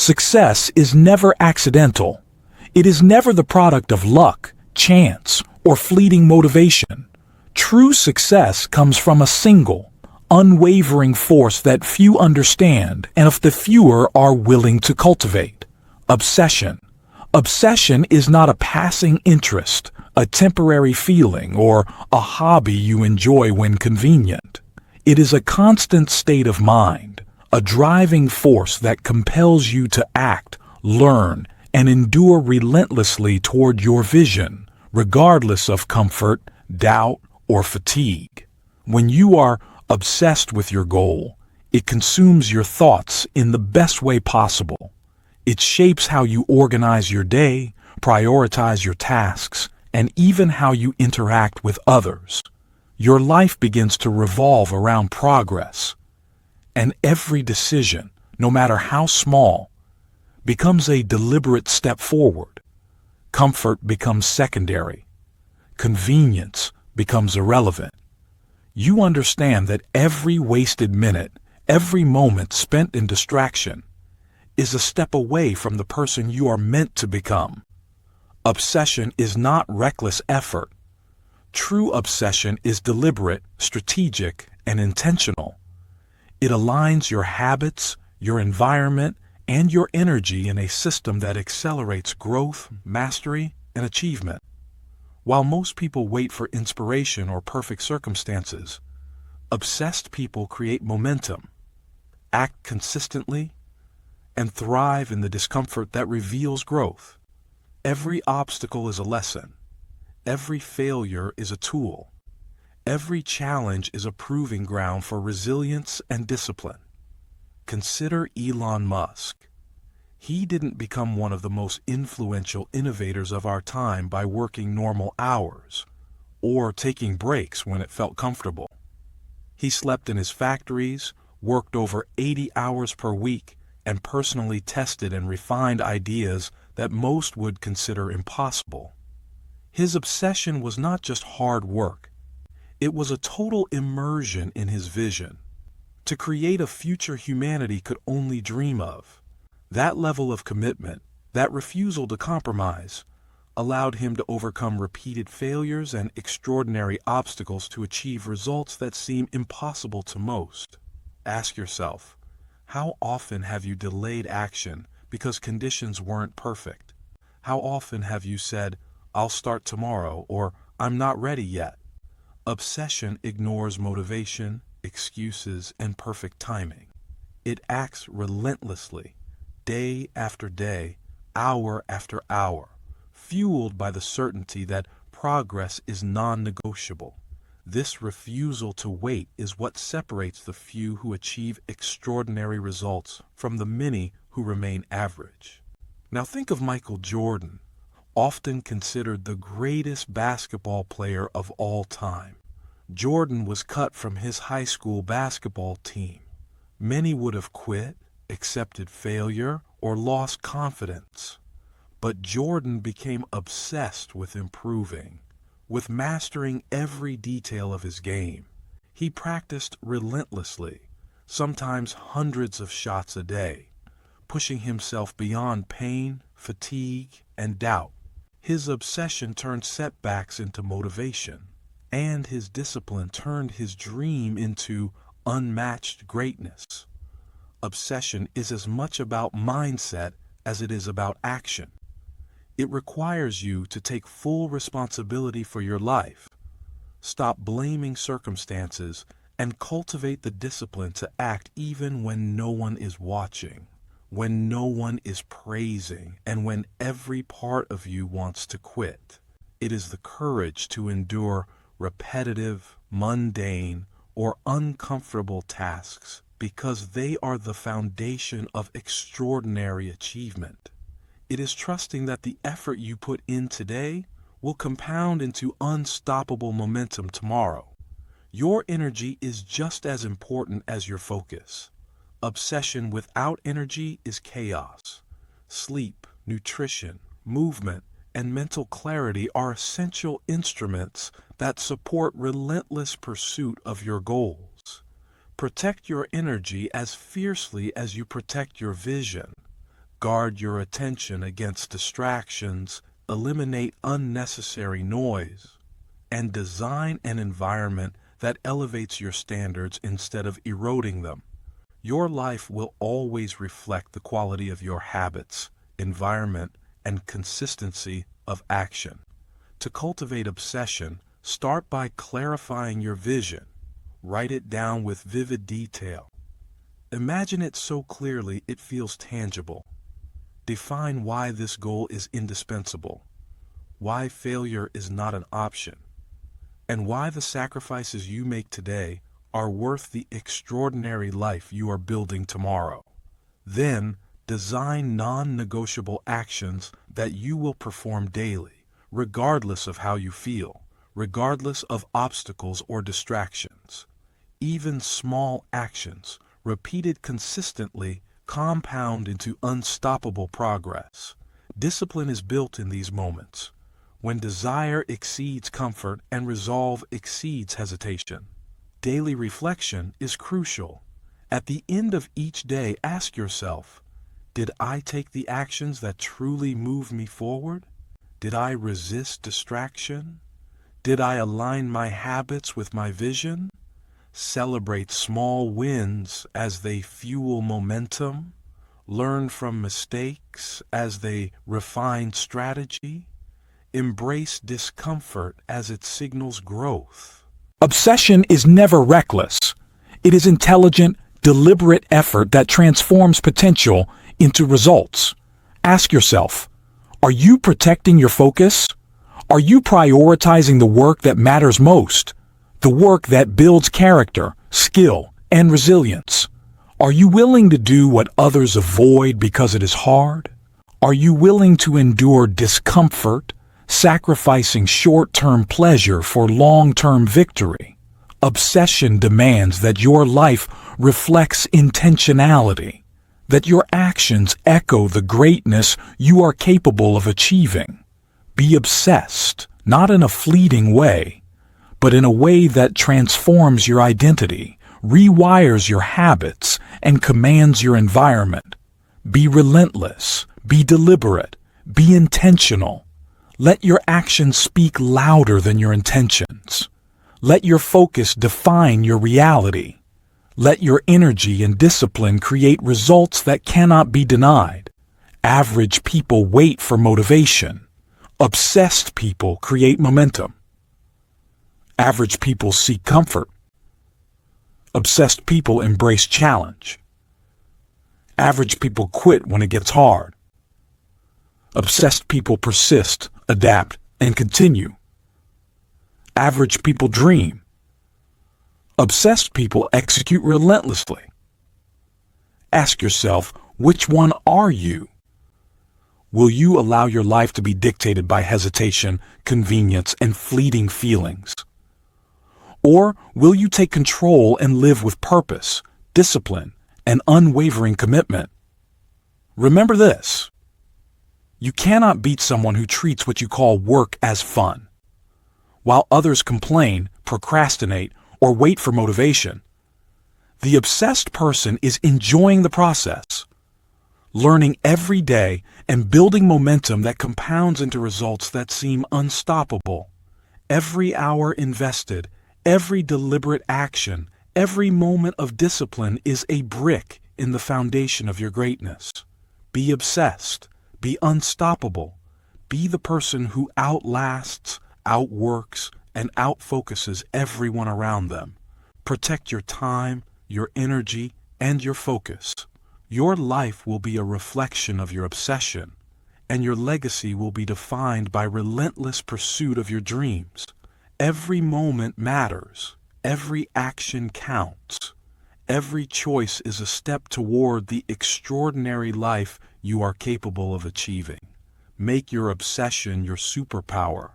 Success is never accidental. It is never the product of luck, chance, or fleeting motivation. True success comes from a single, unwavering force that few understand and of the fewer are willing to cultivate. Obsession. Obsession is not a passing interest, a temporary feeling, or a hobby you enjoy when convenient. It is a constant state of mind, a driving force that compels you to act, learn, and endure relentlessly toward your vision, regardless of comfort, doubt, or fatigue. When you are obsessed with your goal, it consumes your thoughts in the best way possible. It shapes how you organize your day, prioritize your tasks, and even how you interact with others. Your life begins to revolve around progress, and every decision, no matter how small, becomes a deliberate step forward. Comfort becomes secondary. Convenience becomes irrelevant. You understand that every wasted minute, every moment spent in distraction, is a step away from the person you are meant to become. Obsession is not reckless effort. True obsession is deliberate, strategic, and intentional. It aligns your habits, your environment, and your energy in a system that accelerates growth, mastery, and achievement. While most people wait for inspiration or perfect circumstances, obsessed people create momentum, act consistently, and thrive in the discomfort that reveals growth. Every obstacle is a lesson. Every failure is a tool. Every challenge is a proving ground for resilience and discipline. Consider Elon Musk. He didn't become one of the most influential innovators of our time by working normal hours or taking breaks when it felt comfortable. He slept in his factories, worked over 80 hours per week, and personally tested and refined ideas that most would consider impossible. His obsession was not just hard work. It was a total immersion in his vision, to create a future humanity could only dream of. That level of commitment, that refusal to compromise, allowed him to overcome repeated failures and extraordinary obstacles to achieve results that seem impossible to most. Ask yourself, how often have you delayed action because conditions weren't perfect? How often have you said, "I'll start tomorrow," or "I'm not ready yet"? Obsession ignores motivation, excuses, and perfect timing. It acts relentlessly, day after day, hour after hour, fueled by the certainty that progress is non-negotiable. This refusal to wait is what separates the few who achieve extraordinary results from the many who remain average. Now think of Michael Jordan, often considered the greatest basketball player of all time. Jordan was cut from his high school basketball team. Many would have quit, accepted failure, or lost confidence. But Jordan became obsessed with improving, with mastering every detail of his game. He practiced relentlessly, sometimes hundreds of shots a day, pushing himself beyond pain, fatigue, and doubt. His obsession turned setbacks into motivation, and his discipline turned his dream into unmatched greatness. Obsession is as much about mindset as it is about action. It requires you to take full responsibility for your life, stop blaming circumstances, and cultivate the discipline to act even when no one is watching, when no one is praising, and when every part of you wants to quit. It is the courage to endure repetitive, mundane, or uncomfortable tasks because they are the foundation of extraordinary achievement. It is trusting that the effort you put in today will compound into unstoppable momentum tomorrow. Your energy is just as important as your focus. Obsession without energy is chaos. Sleep, nutrition, movement, and mental clarity are essential instruments that support relentless pursuit of your goals. Protect your energy as fiercely as you protect your vision. Guard your attention against distractions, eliminate unnecessary noise, and design an environment that elevates your standards instead of eroding them. Your life will always reflect the quality of your habits, environment, and consistency of action. To cultivate obsession, start by clarifying your vision. Write it down with vivid detail. Imagine it so clearly it feels tangible. Define why this goal is indispensable, why failure is not an option, and why the sacrifices you make today are worth the extraordinary life you are building tomorrow. Then, design non-negotiable actions that you will perform daily, regardless of how you feel, regardless of obstacles or distractions. Even small actions, repeated consistently, compound into unstoppable progress. Discipline is built in these moments, when desire exceeds comfort and resolve exceeds hesitation. Daily reflection is crucial. At the end of each day, ask yourself, did I take the actions that truly move me forward? Did I resist distraction? Did I align my habits with my vision? Celebrate small wins as they fuel momentum. Learn from mistakes as they refine strategy. Embrace discomfort as it signals growth. Obsession is never reckless. It is intelligent, deliberate effort that transforms potential into results. Ask yourself, are you protecting your focus? Are you prioritizing the work that matters most? The work that builds character, skill, and resilience? Are you willing to do what others avoid because it is hard? Are you willing to endure discomfort, sacrificing short-term pleasure for long-term victory? Obsession demands that your life reflects intentionality, that your actions echo the greatness you are capable of achieving. Be obsessed, not in a fleeting way, but in a way that transforms your identity, rewires your habits, and commands your environment. Be relentless, be deliberate, be intentional. Let your actions speak louder than your intentions. Let your focus define your reality. Let your energy and discipline create results that cannot be denied. Average people wait for motivation. Obsessed people create momentum. Average people seek comfort. Obsessed people embrace challenge. Average people quit when it gets hard. Obsessed people persist, adapt, and continue. Average people dream. Obsessed people execute relentlessly. Ask yourself, which one are you? Will you allow your life to be dictated by hesitation, convenience, and fleeting feelings? Or will you take control and live with purpose, discipline, and unwavering commitment? Remember this: you cannot beat someone who treats what you call work as fun. While others complain, procrastinate, or wait for motivation, the obsessed person is enjoying the process, learning every day and building momentum that compounds into results that seem unstoppable. Every hour invested, every deliberate action, every moment of discipline is a brick in the foundation of your greatness. Be obsessed. Be unstoppable. Be the person who outlasts, outworks, and outfocuses everyone around them. Protect your time, your energy, and your focus. Your life will be a reflection of your obsession, and your legacy will be defined by relentless pursuit of your dreams. Every moment matters. Every action counts. Every choice is a step toward the extraordinary life you are capable of achieving. Make your obsession your superpower,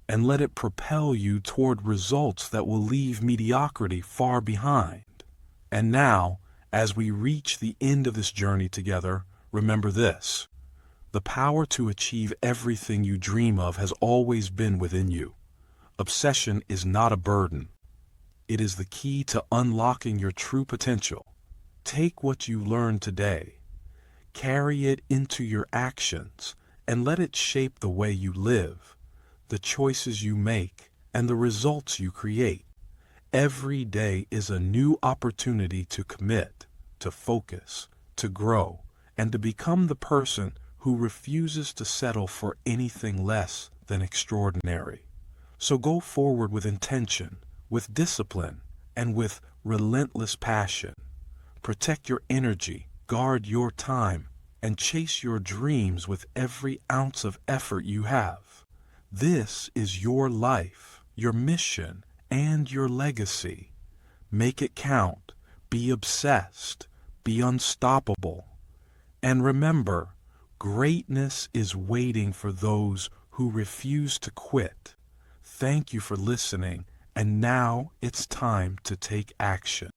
and let it propel you toward results that will leave mediocrity far behind. And now, as we reach the end of this journey together, remember this: the power to achieve everything you dream of has always been within you. Obsession is not a burden. It is the key to unlocking your true potential. Take what you learned today, Carry it into your actions and let it shape the way you live, the choices you make, and the results you create. Every day is a new opportunity to commit, to focus, to grow, and to become the person who refuses to settle for anything less than extraordinary. So go forward with intention, with discipline, and with relentless passion. Protect your energy, guard your time, and chase your dreams with every ounce of effort you have. This is your life, your mission, and your legacy. Make it count. Be obsessed. Be unstoppable. And remember, greatness is waiting for those who refuse to quit. Thank you for listening, and now it's time to take action.